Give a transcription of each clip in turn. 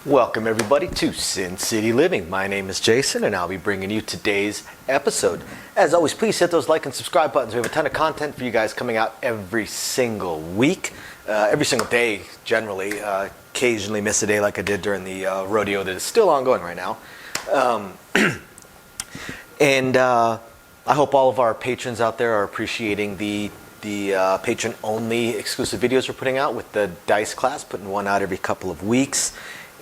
Welcome everybody to Sin City Living. My name is Jason and I'll be bringing you today's episode. As always, please hit those like and subscribe buttons. We have a ton of content for you guys coming out every single week, every single day generally. Occasionally miss a day like I did during the rodeo that is still ongoing right now. And I hope all of our patrons out there are appreciating the patron-only exclusive videos we're putting out with the dice class, putting one out every couple of weeks.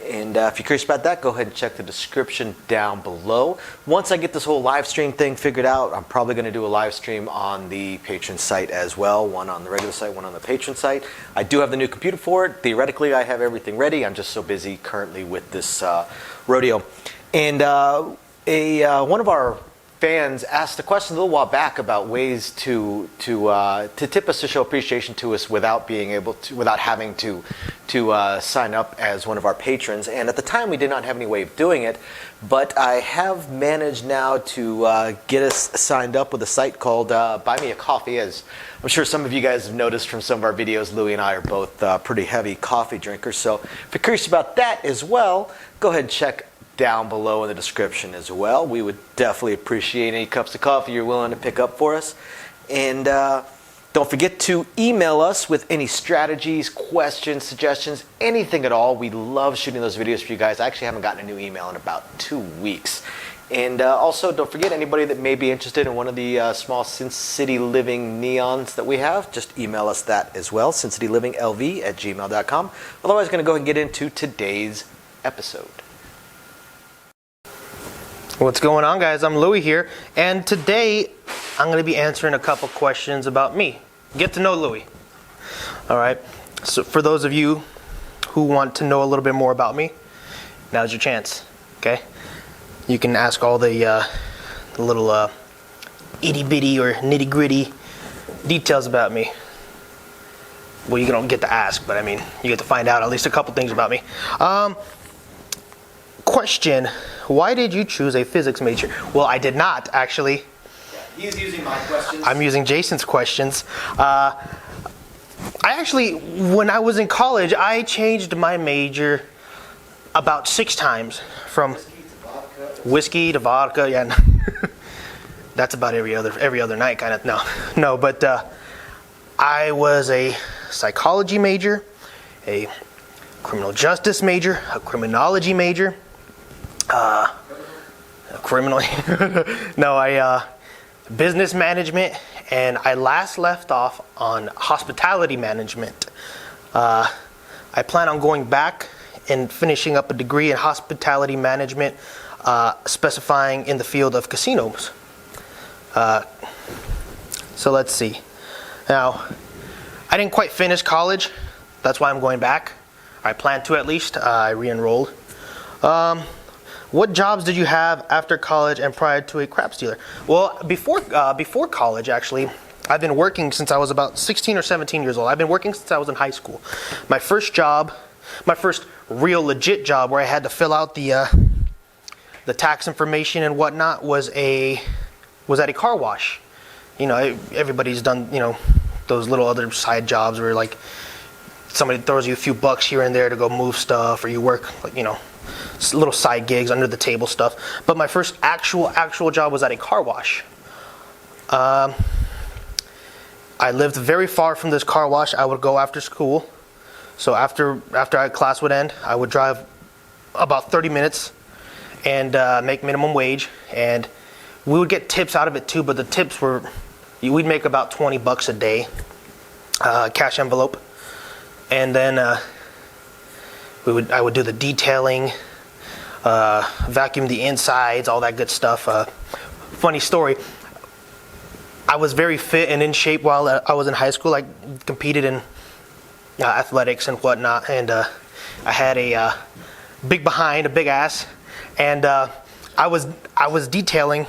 And if you're curious about that, go ahead and check the description down below. Once I get this whole live stream thing figured out, I'm probably going to do a live stream on the patron site as well. One on the regular site, one on the patron site. I do have the new computer for it. Theoretically, I have everything ready. I'm just so busy currently with this rodeo. And one of our fans asked a question a little while back about ways to tip us, to show appreciation to us without having to sign up as one of our patrons. And at the time we did not have any way of doing it, but I have managed now to get us signed up with a site called Buy Me a Coffee. As I'm sure some of you guys have noticed from some of our videos, Louie and I are both pretty heavy coffee drinkers. So if you're curious about that as well, go ahead and check down below in the description as well. We would definitely appreciate any cups of coffee you're willing to pick up for us. And don't forget to email us with any strategies, questions, suggestions, anything at all. We love shooting those videos for you guys. I actually haven't gotten a new email in about 2 weeks. And also, don't forget, anybody that may be interested in one of the small Sin City Living neons that we have, just email us that as well, sincitylivingLV@gmail.com. Otherwise, I'm going to go ahead and get into today's episode. What's going on, guys? I'm Louie here, and today I'm going to be answering a couple questions about me. Get to know Louie. All right. So for those of you who want to know a little bit more about me, now's your chance. Okay. You can ask all the little itty bitty or nitty gritty details about me. Well, you don't get to ask, but I mean, you get to find out at least a couple things about me. Question: why did you choose a physics major? Well, I did not actually. He's using my questions. I'm using Jason's questions. When I was in college, I changed my major about 6 times from whiskey to vodka. Yeah, that's about every other night, kind of. No, but I was a psychology major, a criminal justice major, a criminology major. Business management, and I last left off on hospitality management. I plan on going back and finishing up a degree in hospitality management, specifying in the field of casinos. So let's see. Now, I didn't quite finish college. That's why I'm going back. I plan to, at least. I re-enrolled. What jobs did you have after college and prior to a crap stealer? Well, before college, actually, I've been working since I was about 16 or 17 years old. I've been working since I was in high school. My first job, my first real legit job where I had to fill out the tax information and whatnot was at a car wash. You know, everybody's done, you know, those little other side jobs where like somebody throws you a few bucks here and there to go move stuff, or you work, like, you know, little side gigs, under the table stuff. But my first actual job was at a car wash. I lived very far from this car wash. I would go after school. So after class would end, I would drive about 30 minutes and make minimum wage. And we would get tips out of it too, but the tips we'd make about 20 bucks a day, cash envelope. And then I would do the detailing, vacuum the insides, all that good stuff. Funny story, I was very fit and in shape while I was in high school. I competed in athletics and whatnot, and I had a big behind, a big ass, and I was detailing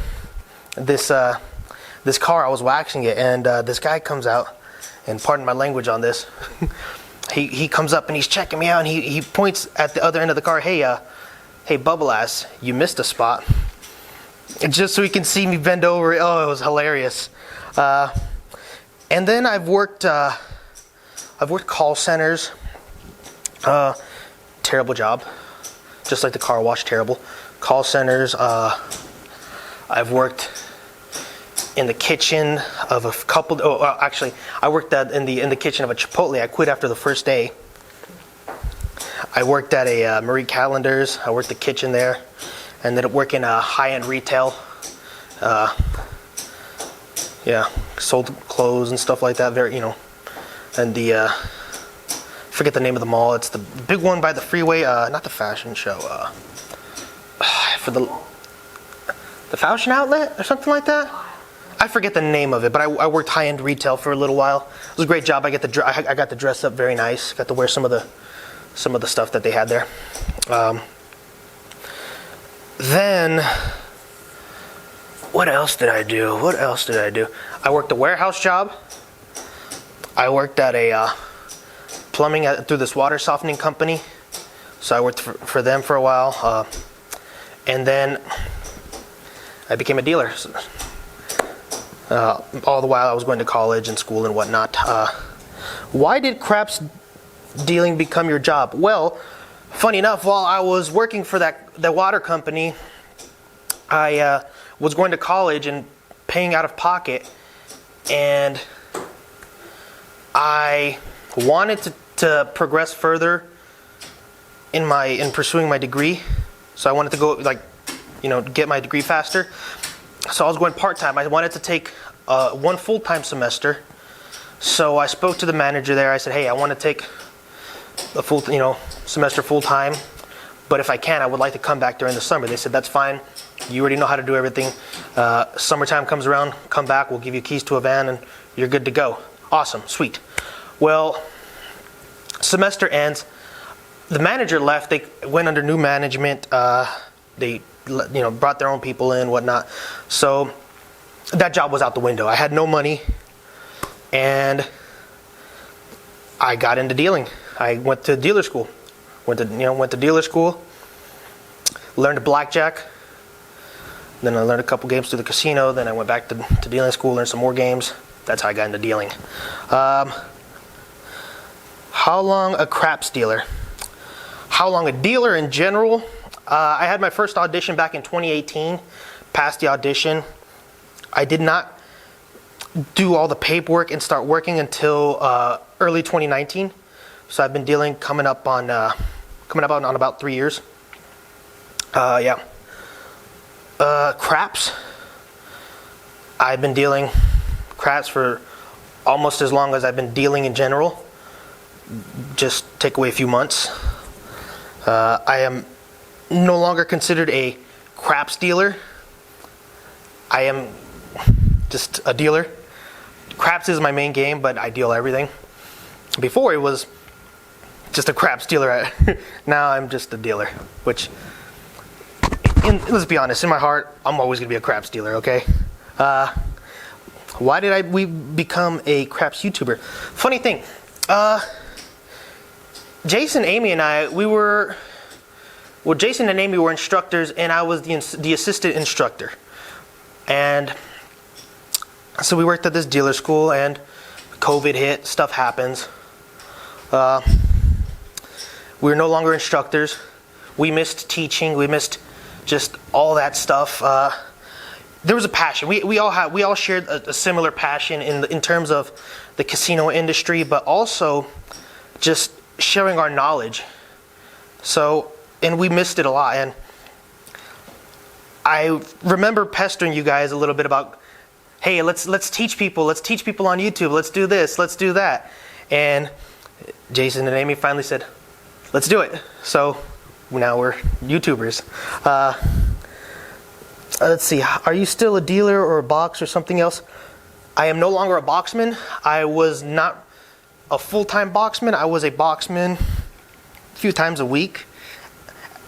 this car. I was waxing it, and this guy comes out, and pardon my language on this. He comes up and he's checking me out, and he points at the other end of the car. Hey, bubble ass, you missed a spot. And just so he can see me bend over. Oh, it was hilarious. And then I've worked call centers. Terrible job. just like the car wash, terrible. Call centers. I've worked in the kitchen of a couple. Actually, I worked in the kitchen of a Chipotle. I quit after the first day. I worked at a Marie Callender's. I worked the kitchen there. Ended up working high-end retail. Sold clothes and stuff like that. And forget the name of the mall. It's the big one by the freeway. Not the fashion show. For the fashion outlet or something like that. I forget the name of it, but I worked high-end retail for a little while. It was a great job. I got to dress up very nice. Got to wear some of the stuff that they had there. Then, what else did I do? I worked a warehouse job. I worked at a plumbing through this water softening company. So I worked for them for a while. And then I became a dealer. All the while I was going to college and school and whatnot. Why did craps dealing become your job? Well, funny enough, while I was working for the water company, I was going to college and paying out of pocket, and I wanted to progress further in pursuing my degree. So I wanted to go get my degree faster. So I was going part-time. I wanted to take one full-time semester. So I spoke to the manager there. I said, hey, I want to take a full semester full-time, but if I can, I would like to come back during the summer. They said, that's fine. You already know how to do everything. Summertime comes around, come back. We'll give you keys to a van, and you're good to go. Awesome. Sweet. Well, semester ends. The manager left. They went under new management. They brought their own people in, whatnot. So that job was out the window. I had no money, and I got into dealing. I went to dealer school. Went to dealer school. Learned blackjack. Then I learned a couple games through the casino. Then I went back to dealing school, learned some more games. That's how I got into dealing. How long a craps dealer? How long a dealer in general? I had my first audition back in 2018, passed the audition. I did not do all the paperwork and start working until early 2019. So I've been dealing coming up on about 3 years. Craps. I've been dealing craps for almost as long as I've been dealing in general. Just take away a few months. I am no longer considered a craps dealer. I am just a dealer. Craps is my main game, but I deal everything. Before it was just a craps dealer. Now I'm just a dealer, which, let's be honest, in my heart, I'm always gonna be a craps dealer, okay? Why did we become a craps YouTuber? Funny thing, Jason, Amy, and I, Jason and Amy were instructors, and I was the assistant instructor. And so we worked at this dealer school, and COVID hit, stuff happens. We were no longer instructors. We missed teaching. We missed just all that stuff. There was a passion. We all shared a similar passion in terms of the casino industry, but also just sharing our knowledge. So, and we missed it a lot. And I remember pestering you guys a little bit about, hey, let's teach people. Let's teach people on YouTube. Let's do this. Let's do that. And Jason and Amy finally said, let's do it. So now we're YouTubers. Let's see. Are you still a dealer or a box or something else? I am no longer a boxman. I was not a full-time boxman. I was a boxman a few times a week.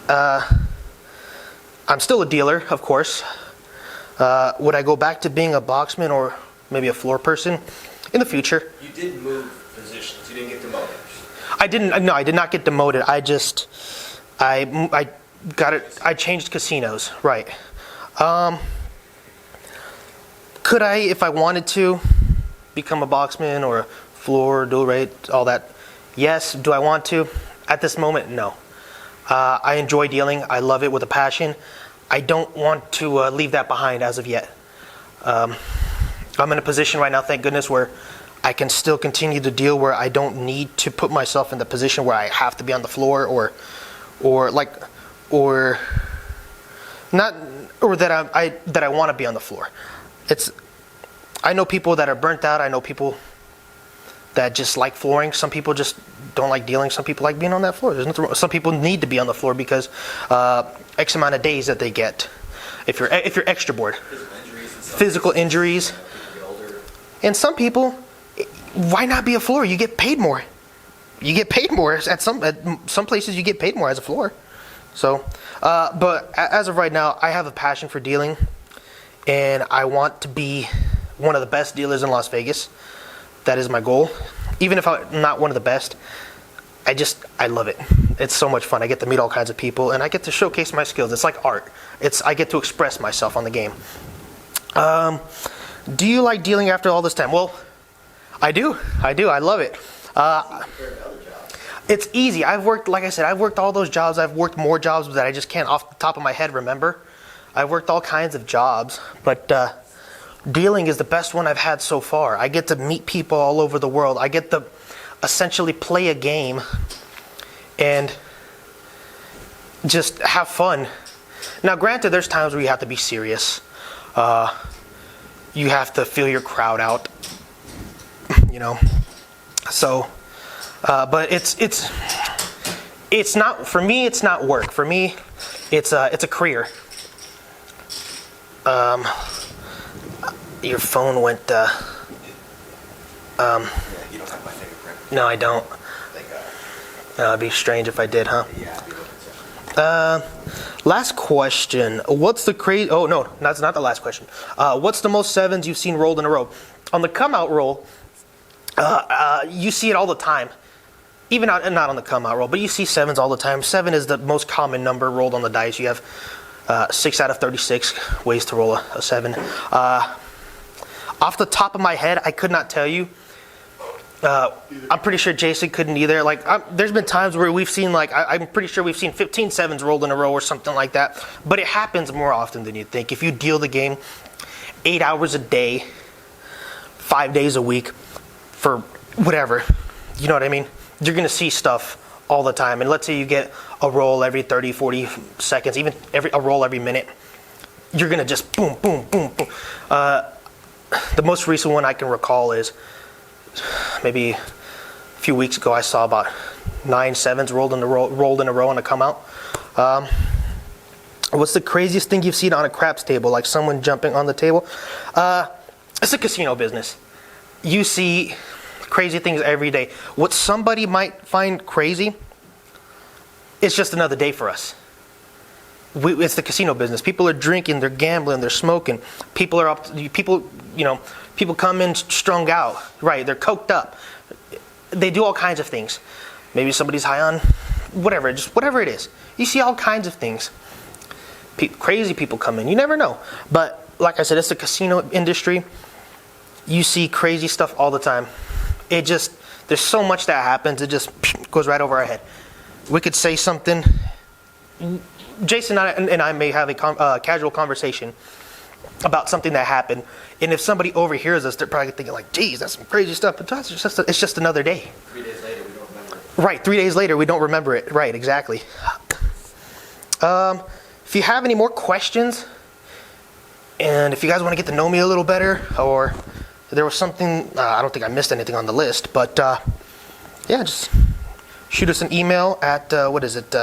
I'm still a dealer, of course. Would I go back to being a boxman or maybe a floor person in the future? You did move positions. You didn't get demoted. I didn't. No, I did not get demoted. I got it. I changed casinos. Right. Could I, if I wanted to, become a boxman or a floor, dual rate, all that? Yes. Do I want to? At this moment, no. I enjoy dealing. I love it with a passion. I don't want to leave that behind as of yet. I'm in a position right now, thank goodness, where I can still continue to deal, where I don't need to put myself in the position where I have to be on the floor or that I want to be on the floor. I know people that are burnt out. I know people that just like flooring. Some people just don't like dealing. Some people like being on that floor. There's nothing wrong. Some people need to be on the floor because X amount of days that they get. If you're extra bored, physical injuries, and some people, why not be a floor? You get paid more. You get paid more at some places. You get paid more as a floor. So, but as of right now, I have a passion for dealing, and I want to be one of the best dealers in Las Vegas. That is my goal. Even if I'm not one of the best, I love it. It's so much fun. I get to meet all kinds of people, and I get to showcase my skills. It's like art. I get to express myself on the game. Do you like dealing after all this time? Well, I do. I love it. It's easy. Like I said, I've worked all those jobs. I've worked more jobs that I just can't off the top of my head remember. I've worked all kinds of jobs, but dealing is the best one I've had so far. I get to meet people all over the world. I get to essentially play a game and just have fun. Now, granted, there's times where you have to be serious. You have to feel your crowd out, So, but it's not, for me, it's not work. For me, it's a career. Your phone went, You don't have my fingerprint. no, I don't. Thank God. It'd be strange if I did, huh? Yeah. Last question. What's the crazy? Oh no, that's not the last question. What's the most sevens you've seen rolled in a row? On the come out roll, you see it all the time. Even not on the come out roll, but you see sevens all the time. 7 is the most common number rolled on the dice. You have 6 out of 36 ways to roll a 7. Off the top of my head, I could not tell you. I'm pretty sure Jason couldn't either. There's been times where we've seen, I'm pretty sure we've seen 15 sevens rolled in a row or something like that. But it happens more often than you think. If you deal the game 8 hours a day, 5 days a week, for whatever, you know what I mean? You're going to see stuff all the time. And let's say you get a roll every 30, 40 seconds, even a roll every minute. You're going to just boom, boom, boom, boom. The most recent one I can recall is maybe a few weeks ago. I saw about 9 sevens rolled in a row on a come out. What's the craziest thing you've seen on a craps table? Like someone jumping on the table? It's a casino business. You see crazy things every day. What somebody might find crazy, it's just another day for us. It's the casino business. People are drinking, they're gambling, they're smoking. People come in strung out, right? They're coked up. They do all kinds of things. Maybe somebody's high on whatever it is. You see all kinds of things. Crazy people come in. You never know. But like I said, it's the casino industry. You see crazy stuff all the time. There's so much that happens. It just goes right over our head. We could say something. Jason and I may have a casual conversation about something that happened, and if somebody overhears us, they're probably thinking like, geez, that's some crazy stuff, but it's just another day. 3 days later, we don't remember it. Right, 3 days later, we don't remember it. Right, exactly. If you have any more questions, and if you guys want to get to know me a little better, or there was something, I don't think I missed anything on the list, but yeah, just shoot us an email at, what is it?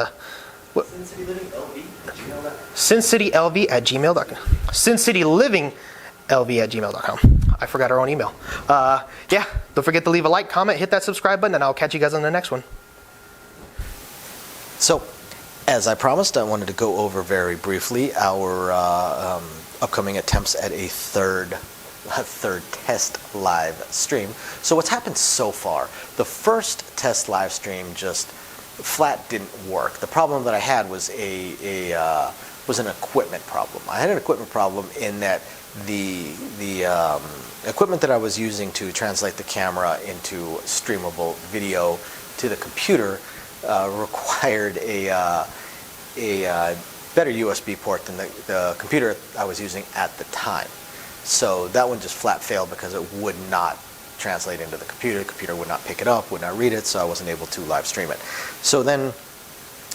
SinCityLV@gmail.com. SinCityLivingLV@gmail.com. I forgot our own email. Yeah, don't forget to leave a like, comment, hit that subscribe button, and I'll catch you guys on the next one. So, as I promised, I wanted to go over very briefly our upcoming attempts at a third test live stream. So what's happened so far? The first test live stream just flat didn't work. The problem that I had was an equipment problem. I had an equipment problem in that the equipment that I was using to translate the camera into streamable video to the computer required a better USB port than the computer I was using at the time. So that one just flat failed because it would not translate into the computer. The computer would not pick it up, would not read it, so I wasn't able to live stream it. So then,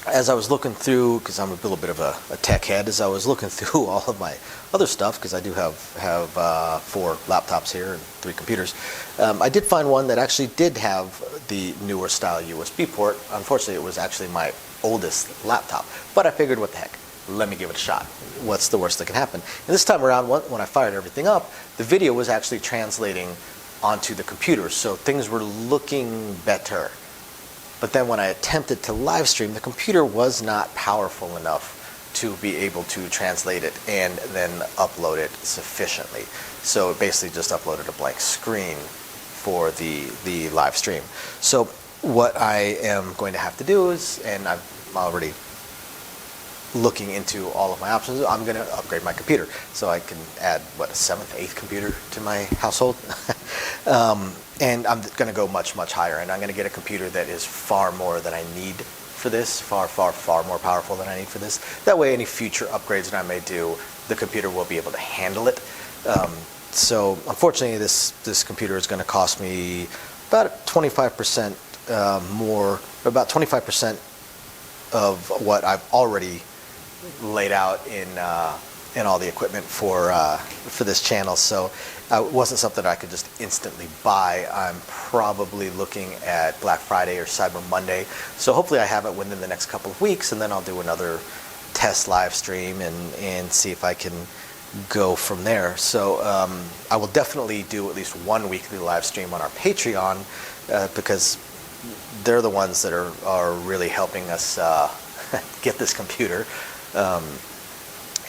as I was looking through, because I'm a little bit of a tech head, as I was looking through all of my other stuff, because I do have 4 laptops here and 3 computers, I did find one that actually did have the newer style USB port. Unfortunately, it was actually my oldest laptop, but I figured, what the heck, let me give it a shot. What's the worst that can happen? And this time around, when I fired everything up, the video was actually translating onto the computer, so things were looking better. But then when I attempted to live stream, the computer was not powerful enough to be able to translate it and then upload it sufficiently. So it basically just uploaded a blank screen for the live stream. So what I am going to have to do is, and I'm already looking into all of my options, I'm going to upgrade my computer so I can add, what, a 7th, 8th computer to my household. And I'm going to go much, much higher, and I'm going to get a computer that is far more than I need for this, far, far, far more powerful than I need for this. That way, any future upgrades that I may do, the computer will be able to handle it. So unfortunately, this computer is going to cost me about 25% more, about 25% of what I've already laid out in all the equipment for this channel. So it wasn't something that I could just instantly buy. I'm probably looking at Black Friday or Cyber Monday. So hopefully I have it within the next couple of weeks, and then I'll do another test live stream and see if I can go from there. So I will definitely do at least one weekly live stream on our Patreon because they're the ones that are really helping us get this computer.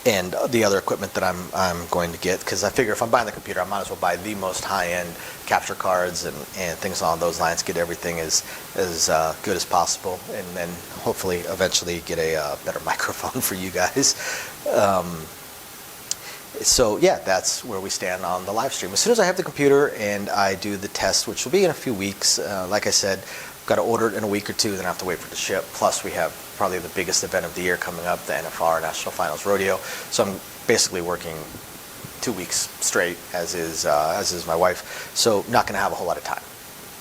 And the other equipment that I'm going to get, because I figure if I'm buying the computer, I might as well buy the most high-end capture cards and things along those lines, get everything as good as possible, and then hopefully eventually get a better microphone for you guys. So yeah, that's where we stand on the live stream. As soon as I have the computer and I do the test, which will be in a few weeks, like I said, got to order it in a week or two, then I have to wait for it to ship. Plus, we have probably the biggest event of the year coming up, the NFR National Finals Rodeo. So I'm basically working 2 weeks straight, as is my wife. So not going to have a whole lot of time.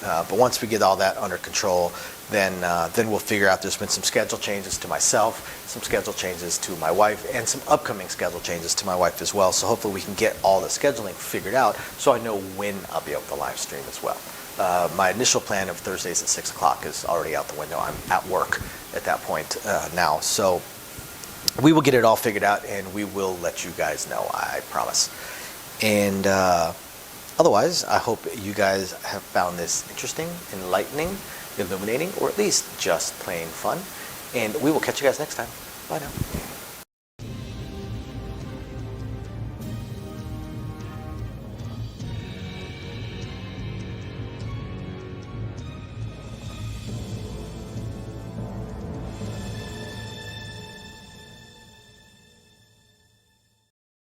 But once we get all that under control, then we'll figure out. There's been some schedule changes to myself, some schedule changes to my wife, and some upcoming schedule changes to my wife as well. So hopefully we can get all the scheduling figured out so I know when I'll be able to live stream as well. My initial plan of Thursdays at 6 o'clock is already out the window. I'm at work at that point now. So we will get it all figured out, and we will let you guys know, I promise. And otherwise, I hope you guys have found this interesting, enlightening, illuminating, or at least just plain fun. And we will catch you guys next time. Bye now.